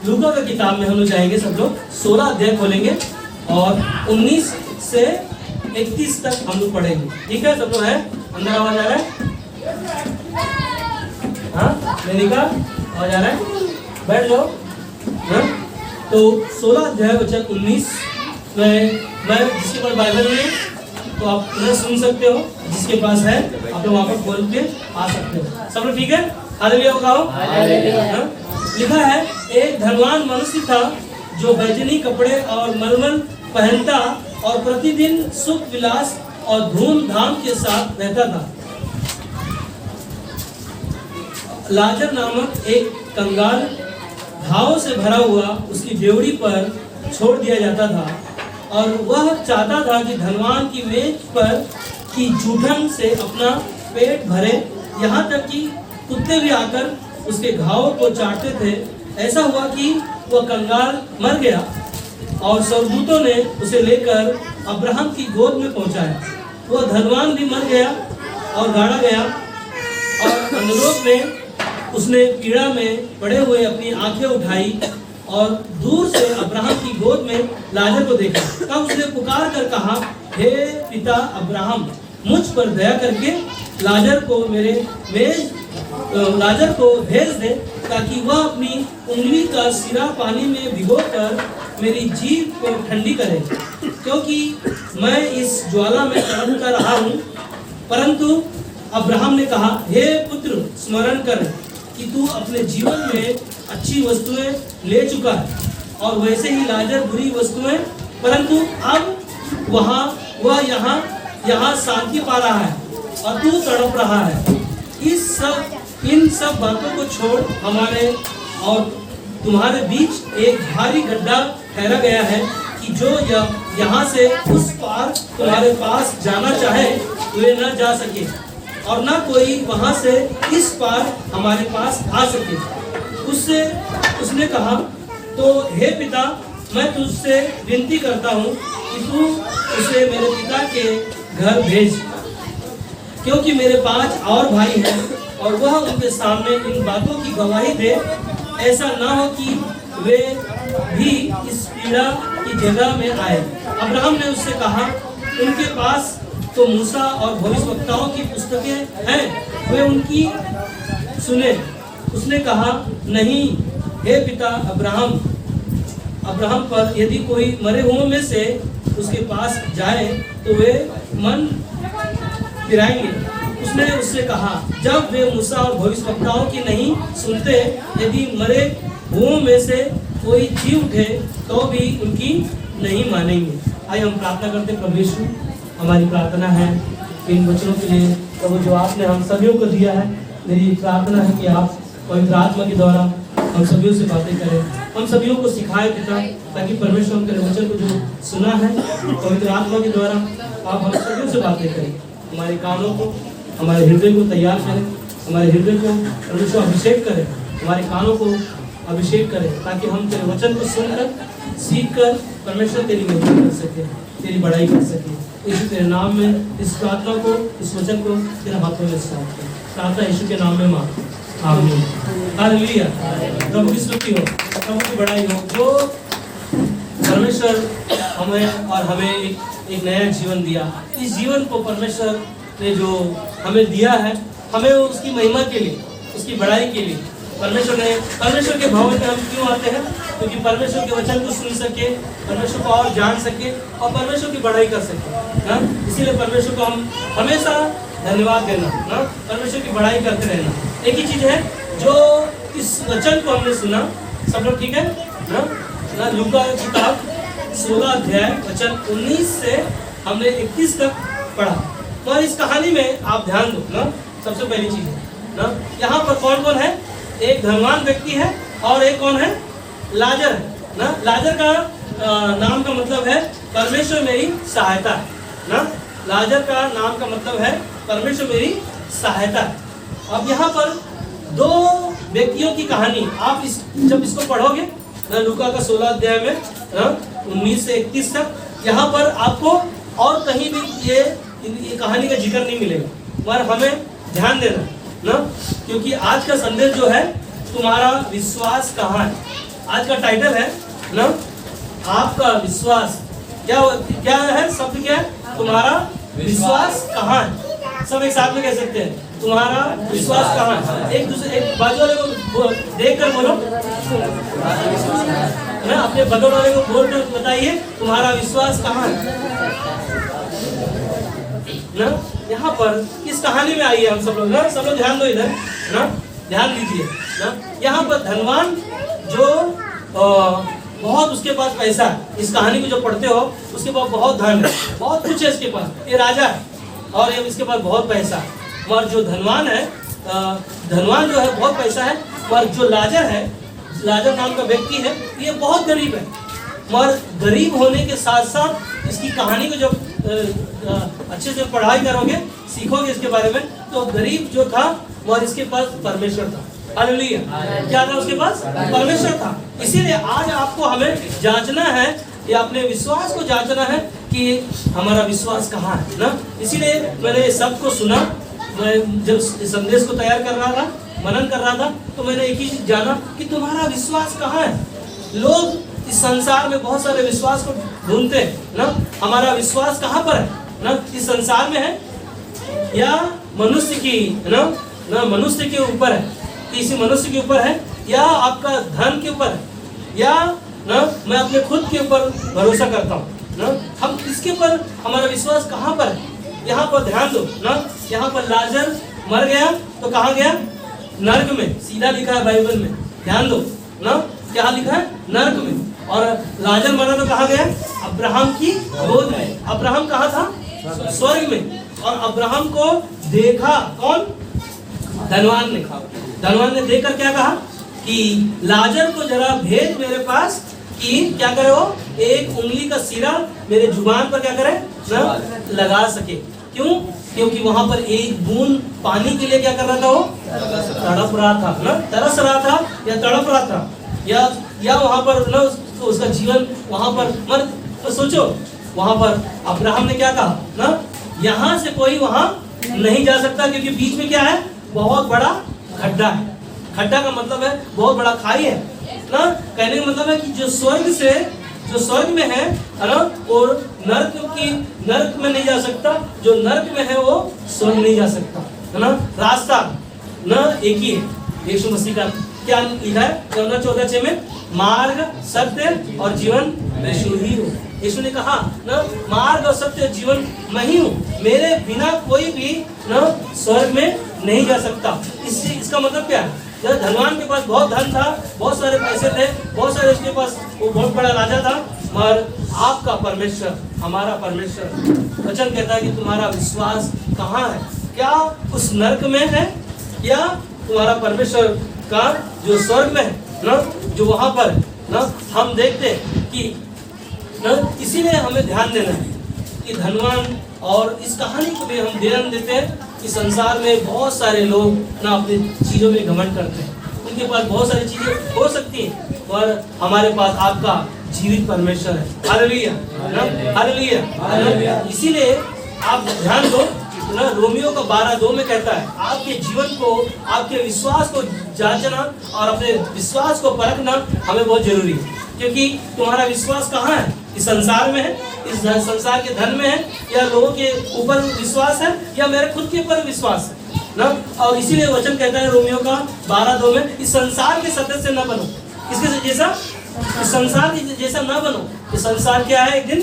लूका का किताब में हम लोग जाएंगे, सब लोग 16 अध्याय खोलेंगे और 19 से 31 तक हम लोग पढ़ेंगे। ठीक है, सब लोग है? अंदर आवाज आ रहा है? हाँ, मेनिका आवाज आ रहा है? बैठ जाओ। हाँ? तो 16 अध्याय वचन 19 में मैं जिसके पास बाइबल में तो आप उन्हें सुन सकते हो, जिसके पास है आप लोग वहाँ पर खोल के आ सकते हो। सब लोग ठीक है? हालेलुया कहो। लिखा है, एक धनवान मनुष्य था जो बैजनी कपड़े और मलमल पहनता और प्रतिदिन सुख विलास और धूमधाम के साथ रहता था। लाजर नामक एक कंगाल घावों से भरा हुआ उसकी डेवड़ी पर छोड़ दिया जाता था और वह चाहता था कि धनवान की मेज पर की जूठन से अपना पेट भरे, यहाँ तक कि कुत्ते भी आकर उसके घावों को चाटते थे। ऐसा हुआ कि वह कंगाल मर गया और स्वर्गदूतों ने उसे लेकर अब्राहम की गोद में पहुंचाया। वह धनवान भी मर गया और गाड़ा गया और अंधलोक में उसने पीड़ा में पड़े हुए अपनी आंखें उठाई और दूर से अब्राहम की गोद में लाजर को देखा। तब उसने पुकार कर कहा, हे पिता अब्राहम, मुझ पर दया करके लाजर को भेज दे, ताकि वह अपनी उंगली का सिरा पानी में भिगोकर मेरी जीभ को ठंडी करे, क्योंकि मैं इस ज्वाला में तड़पता रहा हूँ। परंतु अब्राहम ने कहा, हे पुत्र, स्मरण कर कि तू अपने जीवन में अच्छी वस्तुएं ले चुका है और वैसे ही लाजर बुरी वस्तुएं, परंतु अब वह यहाँ शांति पा रहा है और तू तड़प रहा है। इन सब बातों को छोड़ हमारे और तुम्हारे बीच एक भारी गड्ढा ठहरा गया है कि जो यहाँ से उस पार तुम्हारे पास जाना चाहे वे न जा सके और न कोई वहाँ से इस पार हमारे पास आ सके। उसने कहा, तो हे पिता, मैं तुझसे विनती करता हूँ कि तू उसे मेरे पिता के घर भेज, क्योंकि मेरे 5 और भाई हैं और वह उनके सामने इन बातों की गवाही दे। ऐसा ना हो कि वे भी इस पीड़ा की जगह में आए। अब्राहम ने उससे कहा, उनके पास तो मूसा और भविष्यवक्ताओं की पुस्तकें हैं, वे उनकी सुने। उसने कहा, नहीं हे पिता अब्राहम, पर यदि कोई मरे हुओं में से उसके पास जाए तो वे मन फिराएंगे। उसने उससे कहा, जब वे मूसा और भविष्यवक्ताओं की नहीं सुनते, यदि मरे हुओं में से कोई जी उठे तो भी उनकी नहीं मानेंगे। आइए हम प्रार्थना करते। प्रभु यीशु, हमारी प्रार्थना है इन वचनों के लिए प्रभु जो आपने हम सभी को दिया है। मेरी प्रार्थना है कि आप पवित्र आत्मा के द्वारा हम सभी से बातें करें, हम सभी को सिखाए पिता, ताकि परमेश्वर के वचन को जो सुना है पवित्र आत्मा के द्वारा आप हम सभी से बातें करें। हमारे कानों को, हमारे हृदय को तैयार करें, हमारे हृदय को परमेश्वर अभिषेक करें, हमारे कानों को अभिषेक करें, ताकि हम तेरे वचन को सुनकर सीख कर परमेश्वर तेरी महिमा कर सके, तेरी बड़ाई कर सके। यीशु तेरे नाम में इस प्रार्थना को, इस वचन को तेरे हाथों में सौंपते हैं। प्रार्थना यीशु के नाम में मांगते हैं, आमीन। हालेलुया। प्रभु की स्तुति हो, प्रभु की बड़ाई हो। जो परमेश्वर हमें एक नया जीवन दिया, इस जीवन को परमेश्वर ने जो हमें दिया है, हमें उसकी महिमा के लिए, उसकी बड़ाई के लिए परमेश्वर के भवन में हम क्यों आते हैं? क्योंकि परमेश्वर के वचन को सुन सके, परमेश्वर को और जान सके और परमेश्वर की बड़ाई कर सके ना। इसीलिए परमेश्वर को हम हमेशा धन्यवाद देना ना, परमेश्वर की बड़ाई करते रहना। एक ही चीज है, जो इस वचन को हमने सुना, सब लोग ठीक है ना? लूका की किताब 16 अध्याय वचन 19 से हमने 31 तक पढ़ा। और इस कहानी में आप ध्यान दो ना, सबसे पहली चीज है ना, यहाँ पर कौन कौन है? एक धनवान व्यक्ति है और एक कौन है? लाजर है ना। लाजर का नाम का मतलब है परमेश्वर मेरी सहायता है ना। लाजर का नाम का मतलब है परमेश्वर मेरी सहायता है। अब यहाँ पर 2 व्यक्तियों की कहानी आप जब इसको पढ़ोगे ना, लूका का 16 अध्याय में ना 19 से 31 तक, यहाँ पर आपको और कहीं भी ये कहानी का जिक्र नहीं मिलेगा, मगर हमें ध्यान देना ना, क्योंकि आज का संदेश जो है, तुम्हारा विश्वास कहाँ है, आज का टाइटल है ना, आपका विश्वास क्या क्या है? शब्द क्या है? तुम्हारा विश्वास कहाँ है? सब एक साथ में कह सकते हैं, तुम्हारा विश्वास कहाँ है? एक दूसरे एक बाजू वाले को देख कर बोलो ना, अपने बगल वाले को बोल कर बताइए तुम्हारा विश्वास कहाँ है ना। यहाँ पर इस कहानी में आइए हम सब लोग ना, सब लोग ध्यान दो इधर ना, ध्यान दीजिए ना। यहाँ पर धनवान जो बहुत उसके पास पैसा है, इस कहानी को जो पढ़ते हो उसके पास बहुत धन है, बहुत कुछ है इसके पास, ये राजा है और ये इसके पास बहुत पैसा है। और जो धनवान है, धनवान जो है बहुत पैसा है, और जो लाजर है, लाजर नाम का व्यक्ति है, ये बहुत गरीब है। मगर गरीब होने के साथ साथ इसकी कहानी को जब अच्छे से पढ़ाई करोगे, सीखोगे इसके बारे में, तो गरीब जो था वह इसके पास परमेश्वर था। हालेलुया। क्या था उसके पास? परमेश्वर था। इसीलिए आज आपको हमें जांचना है, या अपने विश्वास को जांचना है कि हमारा विश्वास कहाँ है ना। इसीलिए मैंने सब को सुना, मैं जब संदेश को तैयार कर रहा था, मनन कर रहा था, तो मैंने एक ही जाना कि तुम्हारा विश्वास कहाँ है। लोग इस संसार में बहुत सारे विश्वास को ढूंढते हैं ना, हमारा विश्वास कहाँ पर है ना, इस संसार में है या मनुष्य की ना मनुष्य के ऊपर है, किसी मनुष्य के ऊपर है, या आपका धन के ऊपर है, या ना मैं अपने खुद के ऊपर भरोसा करता हूँ ना। हम इसके ऊपर हमारा विश्वास कहाँ पर है? यहाँ पर ध्यान दो ना, यहाँ पर लाजर मर गया तो कहाँ गया? नर्क में। सीधा लिखा है बाइबल में, ध्यान दो ना, क्या लिखा है? नर्क में। और लाजर मरा तो कहाँ गया? अब्राहम की गोद में। अब्राहम कहाँ था? स्वर्ग में। और अब्राहम को देखा कौन? धनवान ने। धनवान ने देखकर क्या कहा कि लाजर को जरा भेज मेरे पास, कि क्या करे वो एक उंगली का सिरा मेरे जुबान पर क्या करे ना, लगा सके। क्यों? क्योंकि वहां पर एक बूंद पानी के लिए क्या कर रहा था? वो तड़प रहा था ना, तरस रहा था या तड़प रहा था, या वहां पर ना उसका जीवन वहां पर मर। तो सोचो वहां पर अब्राहम ने क्या कहा ना, यहाँ से कोई वहां नहीं जा सकता, क्योंकि बीच में क्या है? बहुत बड़ा खड्डा है। खड्डा का मतलब है बहुत बड़ा खाई है ना। कहने का मतलब है कि जो स्वर्ग में है ना, और नर्क में नहीं जा सकता, जो नर्क में है वो स्वर्ग नहीं जा सकता है ना। रास्ता ना एक ही है, यीशु मसीह का क्या लिखा है? यूहन्ना 14:6 में, मार्ग सत्य और जीवन यीशु ही हो। यीशु ने कहा ना, मार्ग और सत्य जीवन मैं ही हूँ, मेरे बिना कोई भी ना स्वर्ग में नहीं जा सकता। इसका मतलब क्या है? धनवान के पास बहुत धन था, बहुत सारे पैसे थे, बहुत सारे उसके पास, वो बहुत बड़ा राजा था, मगर आपका परमेश्वर, हमारा परमेश्वर वचन कहता है कि तुम्हारा विश्वास कहाँ है? क्या उस नर्क में है, या तुम्हारा परमेश्वर का जो स्वर्ग में है ना, जो वहां पर ना हम देखते हैं कि ना, इसीलिए हमें ध्यान देना है कि धनवान, और इस कहानी को भी हम ध्यान देते हैं कि संसार में बहुत सारे लोग ना अपनी चीजों में घमंड करते हैं, उनके पास बहुत सारी चीजें हो सकती हैं, पर हमारे पास आपका जीवित परमेश्वर है। हालेलुया ना, हालेलुया। इसीलिए आप ध्यान दो ना, रोमियो का 12:2 में कहता है, आपके जीवन को, आपके विश्वास को जांचना और अपने विश्वास को परखना हमें बहुत जरूरी है। क्योंकि तुम्हारा विश्वास कहाँ है? इस संसार में है, इस संसार के धन में है, या लोगों के ऊपर विश्वास है, या मेरे खुद के ऊपर विश्वास है ना। और इसीलिए वचन कहता है रोमियो का 12:2 में, इस संसार के सदस्य न बनो, इसके जैसा, इस संसार के जैसा न बनो। इस संसार क्या है? एक दिन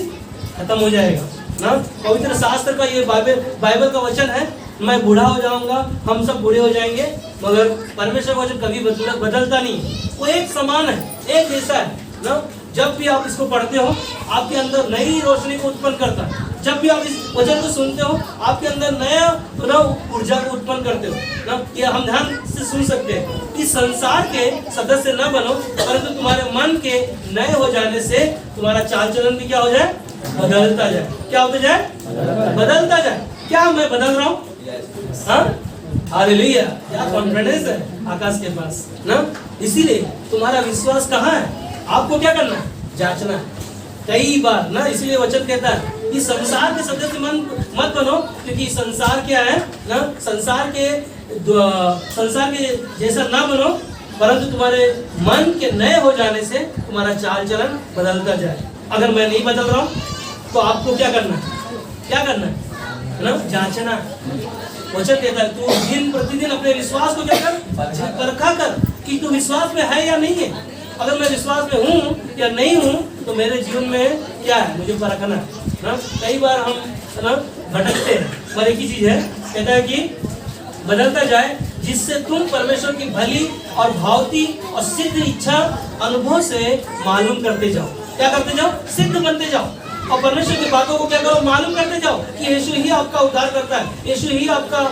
खत्म हो जाएगा ना। पवित्र शास्त्र का ये बाइबल का वचन है, मैं बूढ़ा हो जाऊंगा, हम सब बूढ़े हो जाएंगे, मगर परमेश्वर का वचन कभी बदलता नहीं, वो एक समान है, एक जैसा है ना। जब भी आप इसको पढ़ते हो, आपके अंदर नई रोशनी को उत्पन्न करता है। जब भी आप इस वचन को सुनते हो, आपके अंदर नया ना ऊर्जा को उत्पन्न करते हो ना। ये हम ध्यान से सुन सकते हैं कि संसार के सदस्य न बनो, परंतु तुम्हारे मन के नए हो जाने से तुम्हारा चाल चलन भी क्या हो जाए? बदलता जाए। क्या होता जाए? बदलता जाए। क्या मैं बदल रहा हूँ? हालेलुया। क्या कॉन्फिडेंस है आकाश के पास ना। इसीलिए तुम्हारा विश्वास कहाँ है? आपको क्या करना है? जांचना है कई बार ना। इसीलिए वचन कहता है कि संसार के सदस्य मत बनो, क्योंकि संसार क्या है ना, संसार के जैसा ना बनो, परंतु तुम्हारे मन के नए हो जाने से तुम्हारा चाल चलन बदलता जाए। अगर मैं नहीं बदल रहा हूँ तो आपको क्या करना है? क्या करना है ना? जांचना। वचन देता है तू दिन प्रतिदिन अपने विश्वास को क्या कर? परखा कर कि तू विश्वास में है या नहीं है। अगर मैं विश्वास में हूँ या नहीं हूँ तो मेरे जीवन में क्या है, मुझे परखना है ना। कई बार हम है ना भटकते हैं, पर एक ही चीज है, कहता है कि बदलता जाए जिससे तुम परमेश्वर की भली और भावती और सिद्ध इच्छा अनुभव से मालूम करते जाओ। क्या करते जाओ? सिद्ध बनते जाओ। और परमेश्वर की बातों को क्या करो? मालूम करते जाओ कि यीशु ही आपका उद्धार करता है, यीशु ही आपका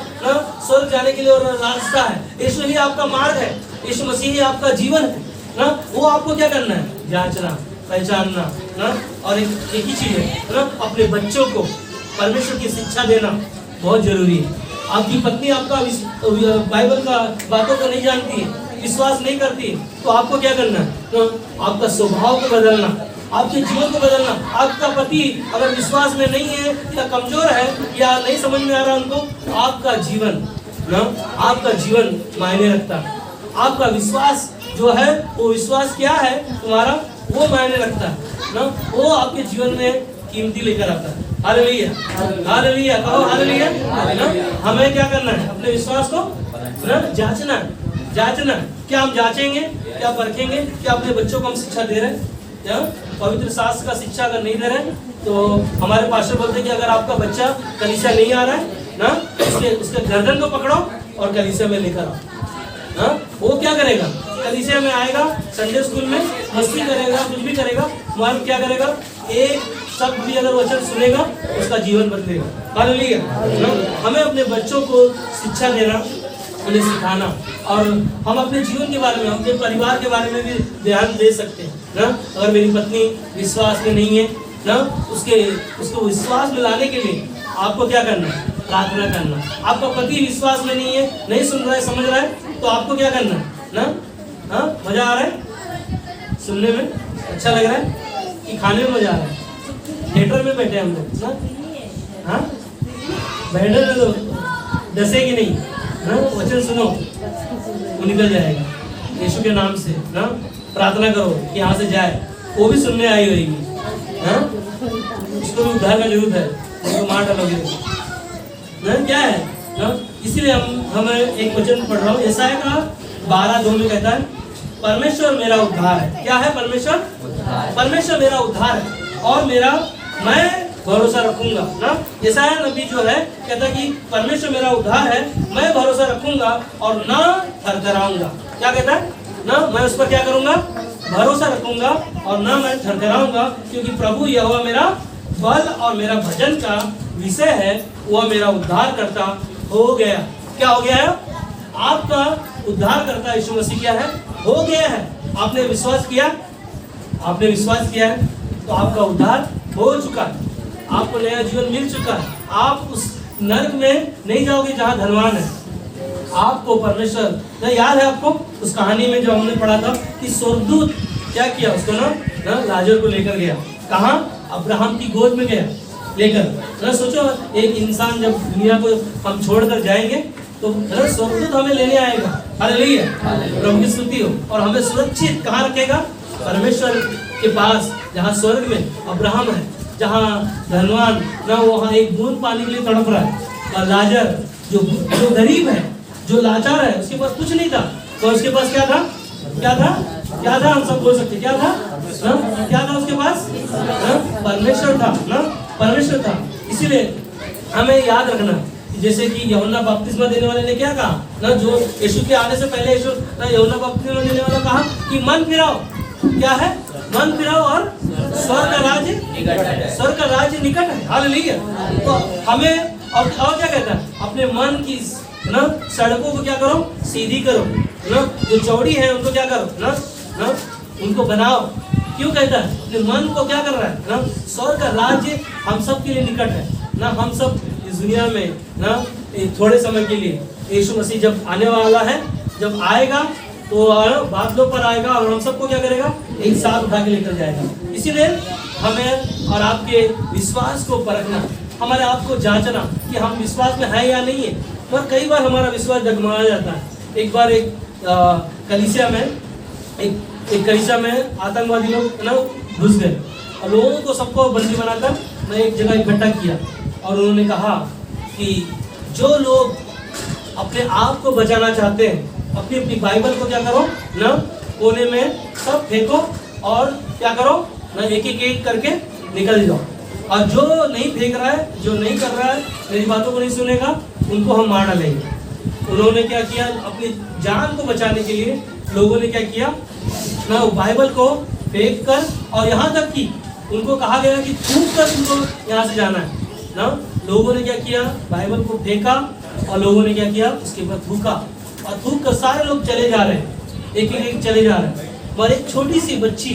स्वर्ग जाने के लिए और रास्ता है, यीशु ही आपका मार्ग है, यीशु मसीह ही आपका जीवन है ना। वो आपको क्या करना है? जांचना, पहचानना ना। और एक ही चीज है ना, अपने बच्चों को परमेश्वर की शिक्षा देना बहुत जरूरी है। आपकी पत्नी आपका बाइबल का बातों को नहीं जानती है, विश्वास नहीं करती है, तो आपको क्या करना है? तो आपका स्वभाव को बदलना, आपके जीवन को बदलना। आपका पति अगर विश्वास में नहीं है या कमजोर है या नहीं समझ में आ रहा उनको, आपका जीवन ना, आपका जीवन मायने रखता है। आपका विश्वास जो है वो विश्वास क्या है तुम्हारा, वो मायने रखता है ना। वो आपके जीवन में कीमती लेकर आता है। हालेलुया, हालेलुया, कहो हालेलुया। हमें क्या करना है? अपने विश्वास को ना जांचना, जांचना। क्या हम जांचेंगे? क्या परखेंगे? क्या अपने बच्चों को हम शिक्षा दे रहे हैं? क्या पवित्र शास्त्र का शिक्षा अगर नहीं दे रहे हैं तो हमारे पास्टर बोलते हैं कि अगर आपका बच्चा कलीसिया नहीं आ रहा है ना, उसके गर्दन को पकड़ो और कलीसिया में लेकर आओ। हाँ, वो क्या करेगा? कलीसिया में आएगा, संडे स्कूल में मस्ती करेगा, कुछ भी करेगा, मगर क्या करेगा? एक शब्द भी अगर वचन सुनेगा उसका जीवन बदलेगा। हालेलुया। हमें अपने बच्चों को शिक्षा देना, उन्हें सिखाना, और हम अपने जीवन के बारे में, अपने परिवार के बारे में भी ध्यान दे सकते हैं ना। अगर मेरी पत्नी विश्वास में नहीं है ना, उसको विश्वास में लाने के लिए आपको क्या करना है? प्रार्थना करना। आपका पति विश्वास में नहीं है, नहीं सुन रहा है, समझ रहा है, तो आपको क्या करना है ना? हाँ, मजा आ रहा है सुनने में? अच्छा लग रहा है कि खाने में मजा आ रहा है? थिएटर में बैठे हम लोग ना, हाँ बैठे तो डसेगी नहीं ना। वचन सुनो, वो निकल जाएगा यीशु के नाम से ना। प्रार्थना करो कि यहाँ से जाए, वो भी सुनने आई होगी ना। उसको भी उद्धार का जरूरत है, उसको मार डालोगे ना, क्या है ना। इसीलिए हमें एक वचन पढ़ रहा हूँ, यशायाह का 12:2 में कहता है परमेश्वर मेरा उद्धार है। क्या है? परमेश्वर, परमेश्वर मेरा उद्धार है और मैं भरोसा रखूंगा ना। यशायाह नबी जो है कहता है कि परमेश्वर मेरा उद्धार है, मैं भरोसा रखूंगा और ना थरथराऊंगा। क्या कहता है? ना मैं उस पर क्या करूंगा? भरोसा रखूंगा और ना मैं थरथराऊंगा, क्योंकि प्रभु यहोवा मेरा बल और मेरा भजन का विषय है, वह मेरा उद्धार करता हो गया। क्या हो गया है? आपका उद्धार करता यीशु मसीह क्या है? हो गया है। आपने विश्वास किया, आपने विश्वास किया है तो आपका उद्धार हो चुका है, आपको नया जीवन मिल चुका है। आप उस नरक में नहीं जाओगे जहाँ धनवान है। आपको परमेश्वर, याद है आपको उस कहानी में जो हमने पढ़ा था कि स्वर्गदूत क्या किया? उसको ना लाजर को लेकर गया। कहाँ? अब्राहम की गोद में गया लेकर ना। सोचो एक इंसान जब दुनिया को हम छोड़कर जाएंगे तो स्वर्गदूत हमें लेने आएगा। हालेलुया, प्रभु की स्तुति हो। और हमें सुरक्षित कहाँ रखेगा? परमेश्वर के पास, जहाँ स्वर्ग में अब्राहम है, जहाँ धनवान ना वहाँ एक बूंद पानी के लिए तड़प रहा है, और लाजर जो गरीब है, जो लाचार है, उसके पास कुछ नहीं था, तो उसके पास क्या था? क्या था? क्या था? हम सब बोल सकते क्या था ना? क्या था उसके पास? परमेश्वर था ना, परमेश्वर था। इसीलिए हमें याद रखना, जैसे कि यूहन्ना बपतिस्मा देने वाले ने क्या कहा ना, जो यीशु के आने से पहले यीशु यूहन्ना बपतिस्मा देने वाला कहा कि मन फिराओ। क्या है? मन फिराओ और स्वर्ग का राज्य निकट है। हालेलुया। तो हमें और क्या कहता है? अपने मन की ना सड़कों को क्या करो? सीधी करो ना। जो चौड़ी है उनको क्या करो ना उनको बनाओ। क्यों कहता है? अपने मन को क्या कर रहा है ना? स्वर्ग का राज्य हम सब के लिए निकट है ना। हम सब इस दुनिया में ना थोड़े समय के लिए, यीशु मसीह जब आने वाला है, जब आएगा तो बादलों पर आएगा और हम सबको क्या करेगा? एक साथ उठा के लेकर जाएगा। इसीलिए हमें और आपके विश्वास को परखना, हमारे आप को जांचना कि हम विश्वास में है या नहीं है। पर कई बार हमारा विश्वास डगमगा जाता है। एक बार एक कलीसिया में एक कलीसिया में आतंकवादी लोग ना घुस गए और लोगों को सबको बंदी बनाकर ना एक जगह इकट्ठा किया और उन्होंने कहा कि जो लोग अपने आप को बचाना चाहते हैं अपनी अपनी बाइबल को क्या करो ना कोने में सब फेंको और क्या करो ना एक करके निकल जाओ, और जो नहीं फेंक रहा है, जो नहीं कर रहा है, मेरी बातों को नहीं सुनेगा, उनको हम मार डालेंगे। उन्होंने क्या किया, अपनी जान को बचाने के लिए लोगों ने क्या किया ना बाइबल को फेंक कर, और यहाँ तक कि उनको कहा गया कि थूक कर तुमको यहाँ से जाना है ना। लोगों ने क्या किया, बाइबल को फेंका और लोगों ने क्या किया, उसके बाद थूका और थूक कर सारे लोग चले जा रहे हैं, एक चले जा रहे हैं। और एक छोटी सी बच्ची,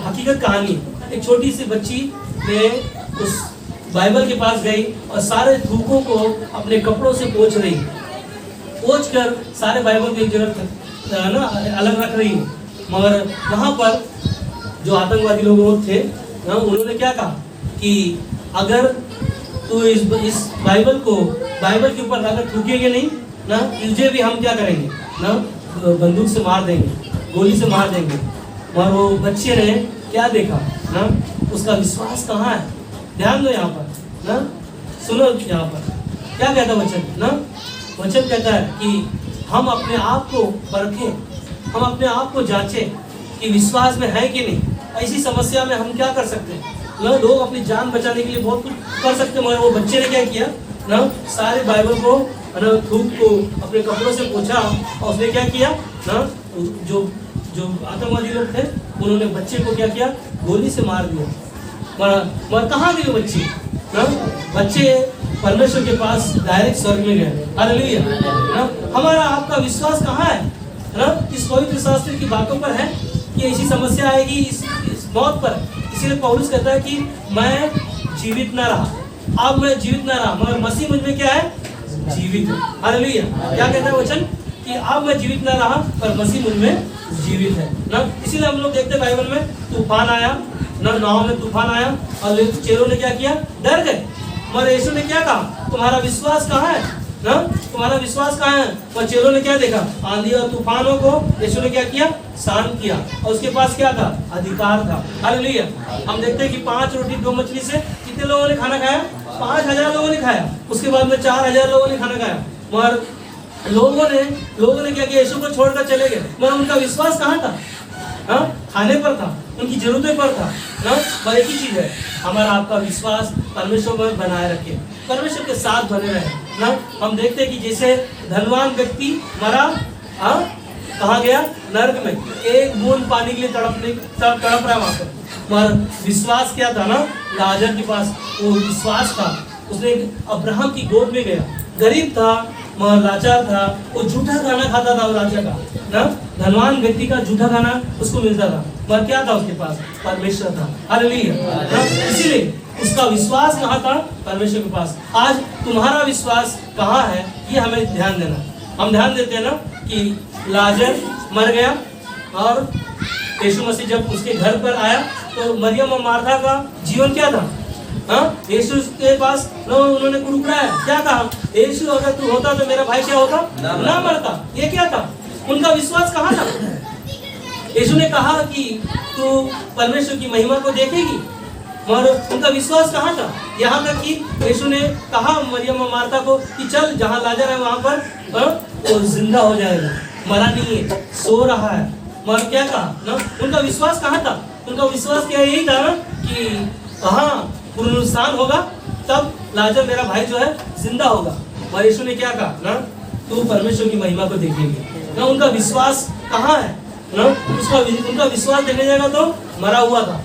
हकीकत कहानी, एक छोटी सी बच्ची ने उस बाइबल के पास गई और सारे थूकों को अपने कपड़ों से पोंछ रही, पोंछ कर सारे बाइबल को एक जगह ना अलग रख रही। मगर वहाँ पर जो आतंकवादी लोग थे ना, उन्होंने क्या कहा कि अगर तू इस बाइबल के ऊपर अगर थूकेंगे नहीं ना, तुझे भी हम क्या करेंगे ना, बंदूक से मार देंगे, गोली से मार देंगे। और वो बच्चे ने क्या देखा ना, उसका विश्वास कहाँ है, ध्यान दो यहाँ पर ना, सुनो यहाँ पर क्या कहता वचन ना। वचन कहता है कि हम अपने आप को परखें, हम अपने आप को जांचें कि विश्वास में है कि नहीं। ऐसी समस्या में हम क्या कर सकते हैं ना, लोग अपनी जान बचाने के लिए बहुत कुछ कर सकते हैं, मगर वो बच्चे ने क्या किया ना, सारे बाइबल को थूक को अपने कपड़ों से पोंछा और उसने क्या किया ना, जो आतंकवादी लोग थे उन्होंने बच्चे को क्या किया, गोली से मार दिया। मगर कहाँ गए बच्चे ना, बच्चे परमेश्वर के पास डायरेक्ट स्वर्ग में गए। हालेलुया ना। हमारा आपका विश्वास कहाँ है ना, इस पवित्र शास्त्र की बातों पर है कि ऐसी समस्या आएगी इस मौत पर। इसीलिए पौलुस कहता है कि मैं जीवित न रहा, अब मैं जीवित न रहा, मगर मसीह मुझ में क्या है, जीवित है। हालेलुया। क्या कहता है वचन कि अब मैं जीवित न रहा पर मसीह मुझ में जीवित है ना। इसीलिए हम लोग देखते हैं बाइबल में तूफान आया ना, नाव में तूफान आया और चेलों ने क्या किया, डर गए। मगर यीशु ने क्या कहा, तुम्हारा विश्वास कहाँ है ना, तुम्हारा विश्वास कहाँ है। और चेलों ने क्या देखा, आंधी और तूफानों को यीशु ने क्या किया, शांत किया, और उसके पास क्या था, अधिकार था। हालेलुया। हम देखते हैं कि 5 रोटी 2 मछली से कितने लोगों ने खाना खाया, 5000 लोगों ने खाया। उसके बाद में 4000 लोगों ने खाना खाया। मगर लोगों ने क्या किया, यीशु को छोड़कर चले गए। मगर उनका विश्वास कहाँ था, हाँ, खाने पर था, उनकी जरूरतों पर था ना। और एक ही चीज है, हमारा आपका विश्वास परमेश्वर में बनाए रखे, परमेश्वर के साथ बने रहे ना। हम देखते हैं कि जैसे धनवान व्यक्ति मरा, कहाँ गया, नर्क में, एक बूंद पानी के लिए तड़प रहा वहां पर। मगर विश्वास क्या था ना, लाजर के पास वो विश्वास था। उसने अब्राहम की गोद में गया, गरीब था मगर लाचार था, वो झूठा खाना खाता था, वो लाचार का ना, धनवान व्यक्ति का झूठा खाना उसको मिलता था, मगर क्या था उसके पास, परमेश्वर था। हालेलुया। इसीलिए उसका विश्वास कहाँ था, परमेश्वर के पास। आज तुम्हारा विश्वास कहाँ है, ये हमें ध्यान देना। हम ध्यान देते हैं ना कि लाजर मर गया और यीशु मसीह जब उसके घर पर आया तो मरियम और मार्था का जीवन क्या था, हाँ, यीशु के पास उन्होंने कुड़कुड़ाया, क्या कहा, यीशु अगर तू होता तो मेरा भाई क्या होता, ना मरता। ये क्या था, उनका विश्वास कहाँ था। यीशु ने कहा कि तू परमेश्वर की महिमा को देखेगी, मगर उनका विश्वास कहाँ था। यहाँ तक कि यीशु ने कहा मरियम और मार्था को कि चल जहाँ लाजर है वहाँ पर वो जिंदा हो जाएगा, मरा नहीं है, सो रहा है। मगर क्या कहा ना, उनका विश्वास कहाँ था। उनका विश्वास क्या यही था ना कि हाँ पुनरुत्थान होगा, तब लाजर मेरा भाई जो है जिंदा होगा। और यीशु ने क्या कहा ना, तू परमेश्वर की महिमा को देखेगी ना। उनका विश्वास कहाँ है ना, उनका विश्वास देखने जाएगा तो मरा हुआ था,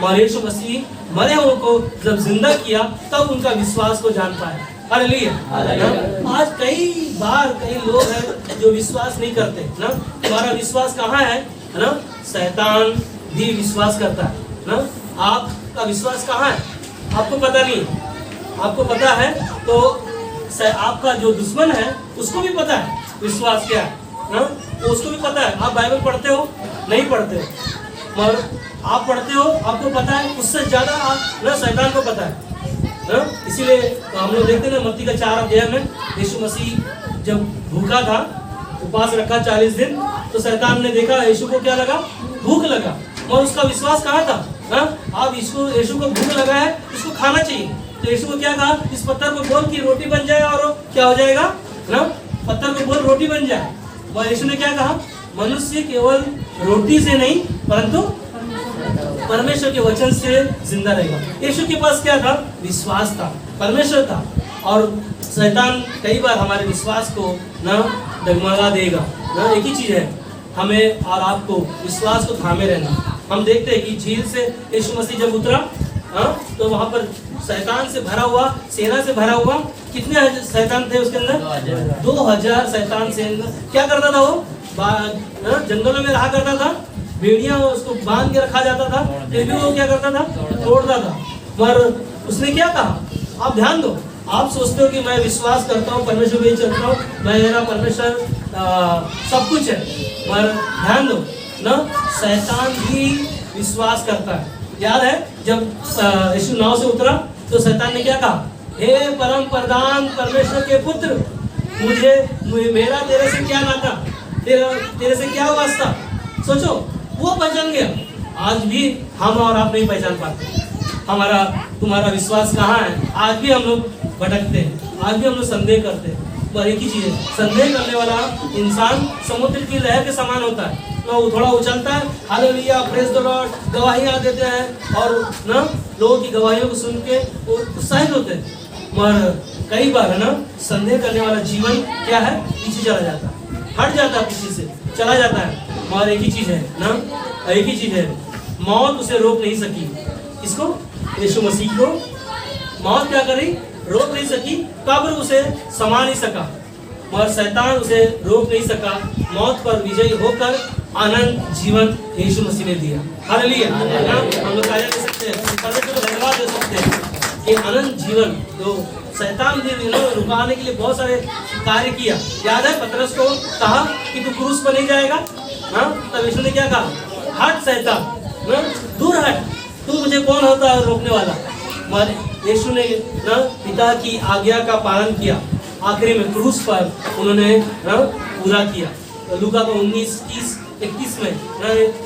मगर यीशु मसीह मरे हुए को जब जिंदा किया तब उनका विश्वास को जान पाए। हालेलुया। आज कई बार कई लोग हैं जो विश्वास नहीं करते ना। हमारा विश्वास कहाँ है ना, शैतान भी विश्वास करता है ना। आपका विश्वास कहाँ है, आपको पता नहीं, आपको पता है तो आपका जो दुश्मन है उसको भी पता है विश्वास क्या है ना, उसको भी पता है। आप बाइबल पढ़ते हो, नहीं पढ़ते हो, मगर आप पढ़ते हो, आपको पता है, उससे ज्यादा आप ना शैतान को पता है ना। इसीलिए हम लोग देखते हैं ना, मत्ती का 4 अध्याय में यीशु मसीह जब भूखा था तो उपवास रखा 40 दिन। तो शैतान ने देखा यीशु को क्या लगा, भूख लगा, और उसका विश्वास कहाँ था, अब यीशु को भूख लगा है, इसको खाना चाहिए। तो यीशु को क्या कहा, इस पत्थर को बोल कि रोटी बन जाए, और क्या हो जाएगा ना, पत्थर को बोल रोटी बन जाए। और यीशु ने क्या कहा, मनुष्य केवल रोटी से नहीं परंतु परमेश्वर के वचन से जिंदा रहेगा। यीशु के पास क्या था, विश्वास था, परमेश्वर था। और शैतान कई बार हमारे विश्वास को ना डगमगा देगा ना। एक ही चीज है, हमें और आपको विश्वास को थामे रहना। हम देखते हैं कि झील से यीशु मसीह जब उतरा, तो वहां पर शैतान से भरा हुआ, सेना से भरा हुआ, कितने शैतान थे उसके अंदर, 2000 शैतान से। क्या करता था वो, जंगलों में रहा करता था, भेड़िया उसको बांध के रखा जाता था, फिर भी वो क्या करता था, तोड़ता था। पर उसने क्या कहा, आप ध्यान दो, आप सोचते हो कि मैं विश्वास करता हूँ, परमेश्वर पे चलता हूँ, मेरा परमेश्वर सब कुछ है, पर ध्यान दो ना, शैतान भी विश्वास करता है। याद है जब यीशु नाव से उतरा तो शैतान ने क्या कहा, हे परम प्रधान परमेश्वर के पुत्र, मेरा तेरे से क्या नाता, तेरे से क्या वास्ता। सोचो, वो पहचान गया। आज भी हम और आप नहीं पहचान पाते, हमारा तुम्हारा विश्वास कहाँ है। आज भी हम लोग भटकते हैं, आज भी हम लोग संदेह करते हैं। पर एक ही चीज है, संदेह करने वाला इंसान समुद्र की लहर के समान होता है ना, वो थोड़ा उछलता है, हालेलुया प्रेज द लॉर्ड, गवाहियां देते हैं, और ना लोगों की गवाहियों को सुन के वो उत्साहित होते हैं। मगर कई बार है ना, संदेह करने वाला जीवन क्या है, पीछे चला जाता है, हट जाता है, पीछे से चला जाता है। मगर एक ही चीज है ना, एक ही चीज है, मौत उसे रोक नहीं सकी। इसको, यीशु मसीह को मौत क्या करी, रोक नहीं सकी, कब्र उसे समा नहीं सका, मगर शैतान उसे रोक नहीं सका। मौत पर विजयी होकर आनंद जीवन यीशु मसीह ने दिया। हालेलुया। हम लोग कार्य दे सकते हैं, परमेश्वर को धन्यवाद दे सकते हैं कि आनंद जीवन जो शैतान ने रुकाने के लिए बहुत सारे कार्य किया। याद है पतरस को कहा कि तू क्रूस पर नहीं जाएगा, तब यीशु ने क्या कहा, हट शैतान, दूर हट, तू मुझे कौन होता है रोकने वाला। मगर यीशु ने ना पिता की आज्ञा का पालन किया, आखिरी में क्रूस पर उन्होंने पूरा किया। तो लूका को 19:30-31 में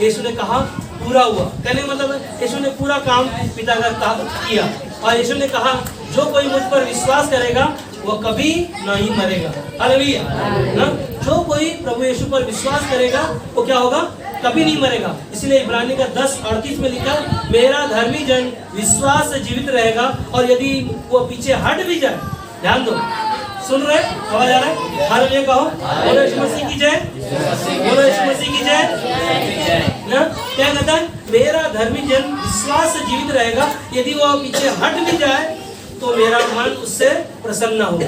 यीशु ने कहा पूरा हुआ। कहने मतलब यीशु ने पूरा काम पिता का किया। और यीशु ने कहा जो कोई मुझ पर विश्वास करेगा वो कभी नहीं मरेगा। हालेलुया ना, जो कोई प्रभु यीशु पर विश्वास करेगा वो क्या होगा, कभी नहीं मरेगा। इसलिए इब्रानी का 10:38 में लिखा, मेरा धर्मी जन विश्वास से जीवित रहेगा, और यदि वो पीछे हट भी जाए, ध्यान दो, सुन रहे, आवाज आ रहा है, हालेलुया कहो, बोलो यीशु मसीह की जय, बोलो यीशु मसीह की जय ना। क्या कहता है, मेरा धर्मी जन विश्वास से जीवित रहेगा, यदि वो पीछे हट भी जाए तो मेरा मन उससे प्रसन्न होगा।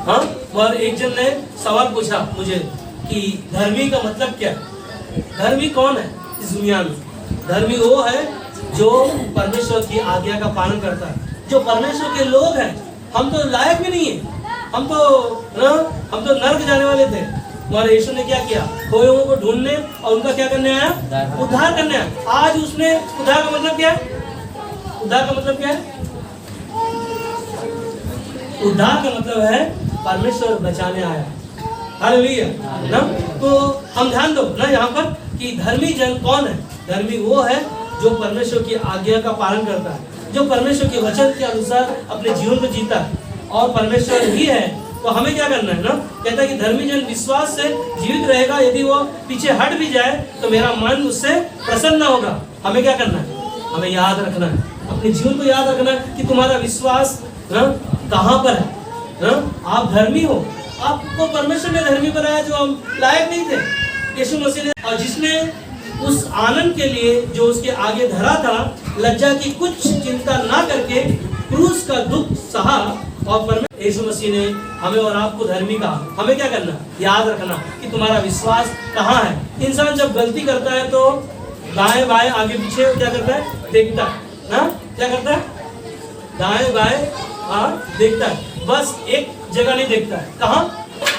हाँ, और एक जन ने सवाल पूछा मुझे कि धर्मी का मतलब क्या है, धर्मी कौन है इस दुनिया में। धर्मी वो है जो परमेश्वर की आज्ञा का पालन करता है, जो परमेश्वर के लोग हैं। हम तो लायक भी नहीं है, हम तो नर्क जाने वाले थे, मगर यीशु ने क्या किया, खोए हुओं को ढूंढने और उनका क्या करने आया, उद्धार करने आया। आज उसने उद्धार का मतलब क्या है, उद्धार का मतलब क्या है, उद्धार का मतलब है परमेश्वर बचाने आया। हालेलुया ना। तो हम ध्यान दो ना यहाँ पर कि धर्मी जन कौन है। धर्मी वो है जो परमेश्वर की आज्ञा का पालन करता है, जो परमेश्वर के वचन के अनुसार अपने जीवन को जीता है, और परमेश्वर ही है। तो हमें क्या करना है ना, कहता है कि धर्मी जन विश्वास से जीवित रहेगा, यदि वो पीछे हट भी जाए तो मेरा मन उससे प्रसन्न होगा। हमें क्या करना है, हमें याद रखना है, अपने जीवन को याद रखना है कि तुम्हारा विश्वास कहाँ पर है ना? आप धर्मी हो, आपको परमेश्वर ने धर्मी बनाया जो हम लायक नहीं थे, यीशु मसीह ने। और जिसने उस आनंद के लिए जो उसके आगे धरा था, लज्जा की कुछ चिंता ना करके क्रूस का दुख सहा, और परमेश्वर यीशु मसीह ने हमें और आपको धर्मी कहा। हमें क्या करना, याद रखना कि तुम्हारा विश्वास कहाँ है। इंसान जब गलती करता है तो दाएं बाएं आगे पीछे क्या करता है, देखता है ना, क्या करता है, दाएं बाएं देखता है, बस एक जगह नहीं देखता है, कहाँ,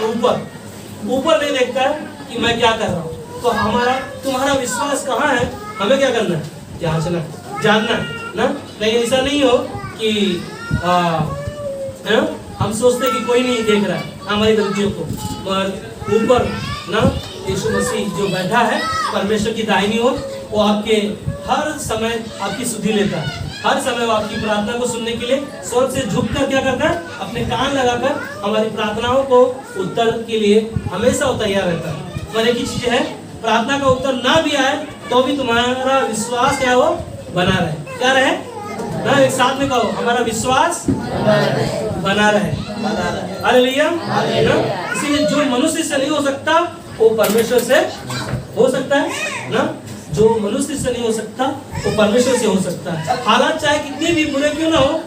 ऊपर नहीं देखता है कि मैं क्या कर रहा हूँ। तो तुम्हारा विश्वास कहाँ है, हमें क्या करना है, जांचना, जानना है ना। कहीं ऐसा नहीं हो कि हम सोचते कि कोई नहीं देख रहा है हमारी गलतियों को, पर ऊपर ना यीशु मसीह जो बैठा है परमेश्वर की दाहिनी ओर, वो आपके हर समय आपकी सुधि लेता है। हर समय वो आपकी प्रार्थना को सुनने के लिए स्वर्ग से झुककर क्या करता है, अपने कान लगाकर हमारी प्रार्थनाओं को उत्तर के लिए हमेशा वो तैयार रहता है। पर एक ही चीज है, प्रार्थना का उत्तर ना भी आए तो भी तुम्हारा विश्वास क्या हो, बना रहे। क्या रहे ना, एक साथ में कहो, हमारा विश्वास बना रहे। हालेलुया। इसीलिए जो मनुष्य से नहीं हो सकता वो परमेश्वर से हो सकता है ना। जो मनुष्य से नहीं हो सकता वो परमेश्वर से हो सकता है। हालात चाहे कितने भी बुरे क्यों ना हो,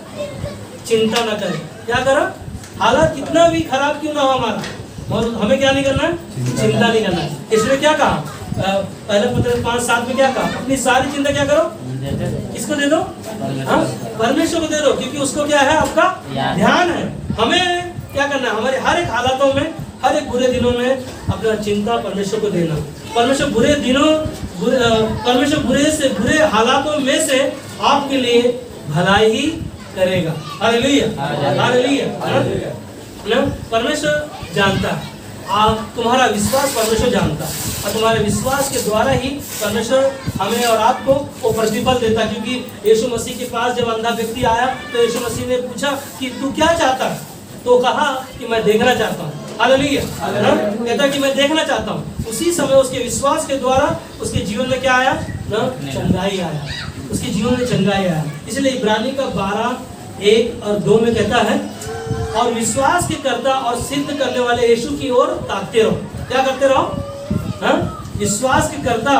चिंता ना करें। क्या करो, हालात कितना भी खराब क्यों ना हो हमारा, और हमें क्या नहीं करना है, चिंता नहीं करना है। इसमें क्या कहा, पहले पत्र 5:7 में क्या कहा, अपनी सारी चिंता क्या करो, किसको दे दो, हाँ परमेश्वर को दे दो, क्योंकि उसको क्या है, आपका ध्यान है। हमें क्या करना है, हमारे हर एक हालातों में, हर एक बुरे दिनों में अपना चिंता परमेश्वर को देना। परमेश्वर बुरे से बुरे हालातों में से आपके लिए भलाई ही करेगा। Hallelujah, hallelujah. परमेश्वर जानता है, आप तुम्हारा विश्वास परमेश्वर जानता है, और तुम्हारे विश्वास के द्वारा ही परमेश्वर हमें और आपको वो प्रतिफल देता है। क्योंकि यीशु मसीह के पास जब अंधा व्यक्ति आया तो यीशु मसीह ने पूछा कि तू क्या चाहता है, तो कहा कि मैं देखना चाहता हूँ। हालेलुया, कहता कि मैं देखना चाहता हूँ। उसी समय उसके विश्वास के द्वारा उसके जीवन में क्या आया ना, चंगाई आया, उसके जीवन में चंगाई आया। इसलिए इब्रानी का 12:1 और 2 में कहता है, और विश्वास के कर्ता और सिद्ध करने वाले यीशु की ओर ताकते रहो। क्या करते रहो, हाँ विश्वास के कर्ता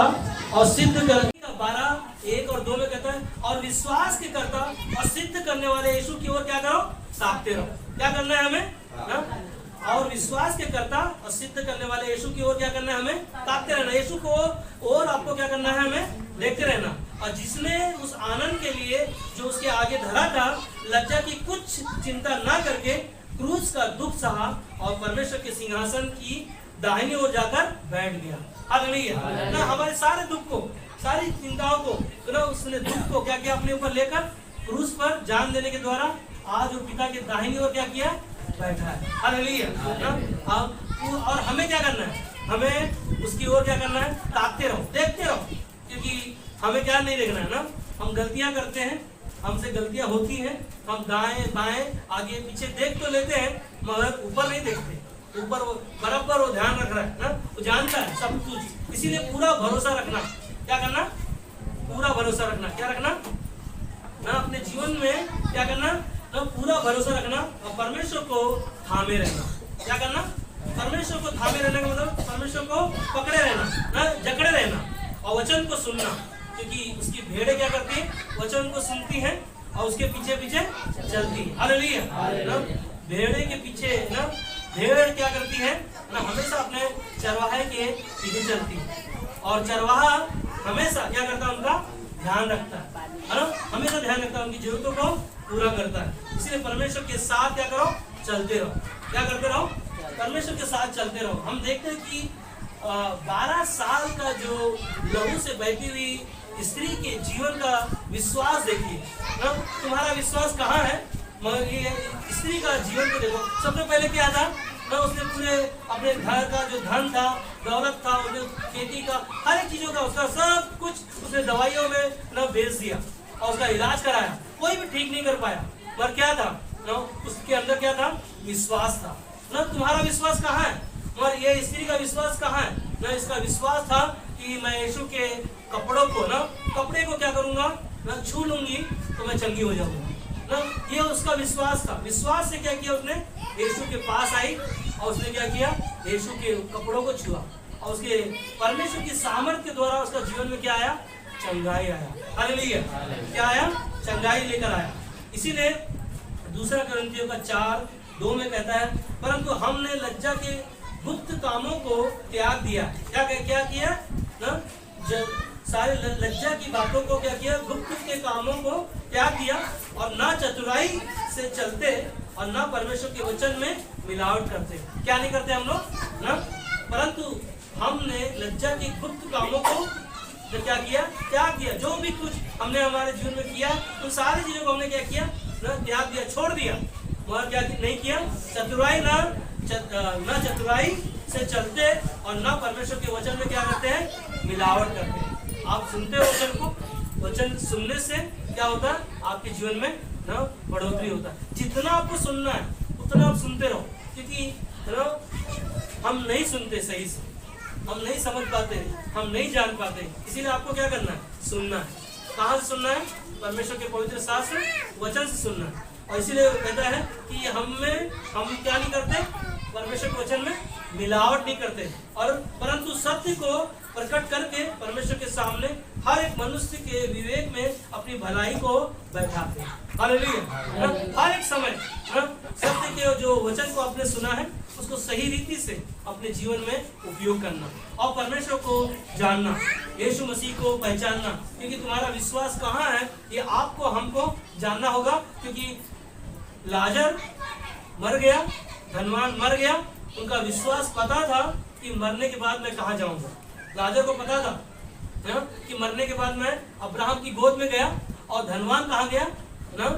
और सिद्ध करने का 12:1 और 2 में कहता है, और विश्वास के कर्ता और सिद्ध करने वाले यीशु की ओर क्या करो, ताकते रहो। क्या करना है हमें, हाँ? और विश्वास के कर्ता और सिद्ध करने वाले यीशु की ओर क्या करना है, हमें ताकते रहना। यीशु को और आपको क्या करना है, हमें देखते रहना। और जिसने उस आनंद के लिए जो उसके आगे धरा था, लज्जा की कुछ चिंता ना करके क्रूस का दुख सहा और परमेश्वर के सिंहासन की दाहिनी ओर जाकर बैठ गया। हालेलुया। ना हमारे सारे दुख को, सारी चिंताओं को, तो ना उसने दुख को क्या किया, अपने ऊपर लेकर क्रूस पर जान देने के द्वारा आज वो पिता के दाहिनी ओर क्या किया, बैठा है। हालेलुया। और हमें क्या करना है, हमें उसकी ओर क्या करना है, ताकते रहो, देखते रहो। क्योंकि हमें क्या नहीं देखना है ना, हम गलतियां करते हैं, हमसे गलतियां होती हैं, हम दाएं बाएं आगे पीछे देख तो लेते हैं मगर ऊपर नहीं देखते। ऊपर वो बराबर वो ध्यान रख रहा है ना, वो जानता है सब कुछ। इसीलिए पूरा भरोसा रखना। क्या करना, पूरा भरोसा रखना। क्या रखना ना, अपने जीवन में क्या करना ना, पूरा भरोसा रखना और परमेश्वर को थामे रहना। क्या करना, परमेश्वर को थामे रहने का मतलब परमेश्वर को पकड़े रहना ना, जकड़े रहना और वचन को सुनना। क्योंकि उसकी भेड़ें क्या करती है, वचन को सुनती हैं और उसके पीछे पीछे चलती है। हालेलुया। भेड़े के पीछे ना, भेड़ क्या करती है ना, हमेशा अपने चरवाहे के पीछे चलती है, और चरवाहा हमेशा क्या करता है, उनका ध्यान रखता है ना, हमेशा ध्यान रखता है, उनकी जरूरतों को पूरा करता है। इसलिए परमेश्वर के साथ क्या करो, चलते रहो। क्या करते रहो, परमेश्वर के साथ चलते रहो। हम देखते हैं कि 12 साल का जो लहू से बहती हुई स्त्री के जीवन का विश्वास देखिए ना, तुम्हारा विश्वास कहाँ है। मगर ये स्त्री का जीवन को देखो, सबसे पहले क्या था ना, उसने पूरे अपने घर का जो धन था, दौलत था, जो खेती का हर एक चीजों का, उसका सब कुछ उसने दवाइयों में ना बेच दिया और उसका इलाज कराया, कोई भी ठीक नहीं कर पाया। पर क्या था ना, उसके अंदर क्या था, विश्वास था ना। तुम्हारा विश्वास कहाँ है, और ये स्त्री का विश्वास कहाँ है ना, इसका विश्वास था कि मैं यीशु के कपड़ों को ना, कपड़े को क्या करूंगा ना, छू लूंगी तो मैं चंगी हो जाऊंगा ना। ये उसका विश्वास था। विश्वास से क्या किया, उसने यीशु के पास आई और उसने क्या किया, यीशु के कपड़ों को छुआ और उसके परमेश्वर की सामर्थ के द्वारा उसका जीवन में क्या आया, चंगाई आया। हालेलुया। क्या आया, चंगाई लेकर आया। इसीलिए 2 कोरिन्थियों का 4:2 में कहता है, परंतु हमने लज्जा के गुप्त कामों को त्याग दिया। क्या किया ना, सारे लज्जा की बातों को क्या किया, गुप्त के कामों को त्याग दिया, और ना चतुराई से चलते और ना परमेश्वर के वचन में मिलावट करते। क्या नहीं करते हम लोग ना, परंतु हमने लज्जा के गुप्त कामों को तो क्या किया, त्याग दिया। जो भी कुछ हमने हमारे जीवन में किया, तो सारी चीजों को हमने क्या किया ना, त्याग दिया, छोड़ दिया। मगर क्या नहीं किया, चतुराई ना चतुराई से चलते और ना परमेश्वर के वचन में क्या करते हैं, मिलावट करते हैं। आप सुनते हो वचन को, वचन सुनने से क्या होता है, आपके जीवन में ना बढ़ोतरी होता है। जितना आपको सुनना है उतना आप सुनते रहो, क्योंकि हम नहीं सुनते सही से, हम नहीं समझ पाते, हम नहीं जान पाते, इसीलिए आपको क्या करना है, सुनना है। कहाँ से सुनना है, परमेश्वर के पवित्र शास्त्र वचन से सुनना है। और इसीलिए कहता है कि हम क्या नहीं करते, परमेश्वर के वचन में मिलावट नहीं करते, और परंतु सत्य को प्रकट करके परमेश्वर के सामने हर एक मनुष्य के विवेक में अपनी भलाई को बैठाते हैं। हालेलुया। हर एक समय सत्य के जो वचन को आपने सुना है उसको सही रीति से अपने जीवन में उपयोग करना और परमेश्वर को जानना, यीशु मसीह को पहचानना। क्योंकि तुम्हारा विश्वास कहाँ है ये आपको हमको जानना होगा। क्योंकि लाजर मर गया, धनवान मर गया, उनका विश्वास पता था कि मरने के बाद मैं कहाँ जाऊंगा। लाजर को पता था कि मरने के बाद मैं अब्राहम की गोद में गया, और धनवान कहाँ गया ना,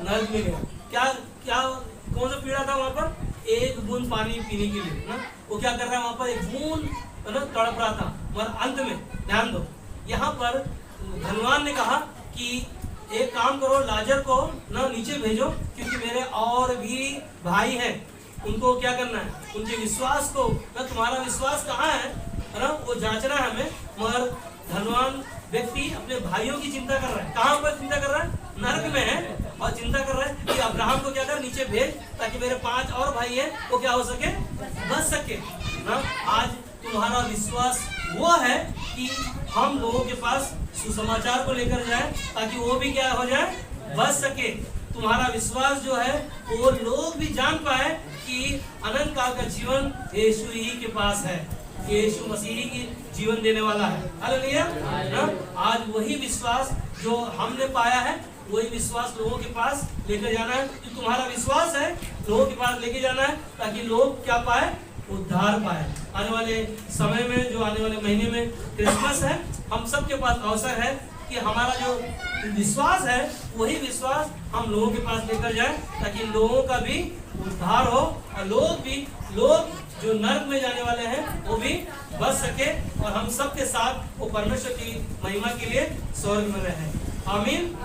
नर्क में गया। क्या कौन सा पीड़ा था वहां पर, एक बूंद पानी पीने के लिए ना, वो क्या कर रहा है वहां पर, एक बूंद तड़प रहा था। मगर अंत में ध्यान दो, यहाँ पर धनवान ने कहा कि एक काम करो, लाजर को ना नीचे भेजो, क्योंकि मेरे और भी भाई हैं, उनको क्या करना है, उनके विश्वास को ना, तुम्हारा विश्वास कहाँ है ना, वो जांचना है हमें। मगर धनवान व्यक्ति अपने भाइयों की चिंता कर रहा है। कहाँ पर चिंता कर रहा है, नरक में है, और चिंता कर रहा है कि अब्राहम को क्या कर, नीचे भेज, ताकि मेरे 5 और भाई हैं वो क्या हो सके, बच सके ना। आज तुम्हारा विश्वास वो है कि हम लोगों के पास सुसमाचार को लेकर जाए, ताकि वो भी क्या हो जाए, बच सके। तुम्हारा विश्वास जो है वो लोग भी जान पाए कि अनंत काल का जीवन यीशु ही के पास है, यीशु मसीह की जीवन देने वाला है। हालेलुया। आज वही विश्वास जो हमने पाया है, वही विश्वास लोगों के पास लेकर जाना है। जो तुम्हारा विश्वास है लोगों के पास लेके जाना है, ताकि लोग क्या पाए, उद्धार पाए। आने वाले समय में, जो आने वाले महीने में क्रिसमस है, हम सब के पास अवसर है कि हमारा जो विश्वास है वही विश्वास हम लोगों के पास लेकर जाए, ताकि लोगों का भी उद्धार हो, और लोग जो नरक में जाने वाले हैं वो भी बच सके, और हम सब के साथ वो परमेश्वर की महिमा के लिए स्वर्ग में रहे। आमीन।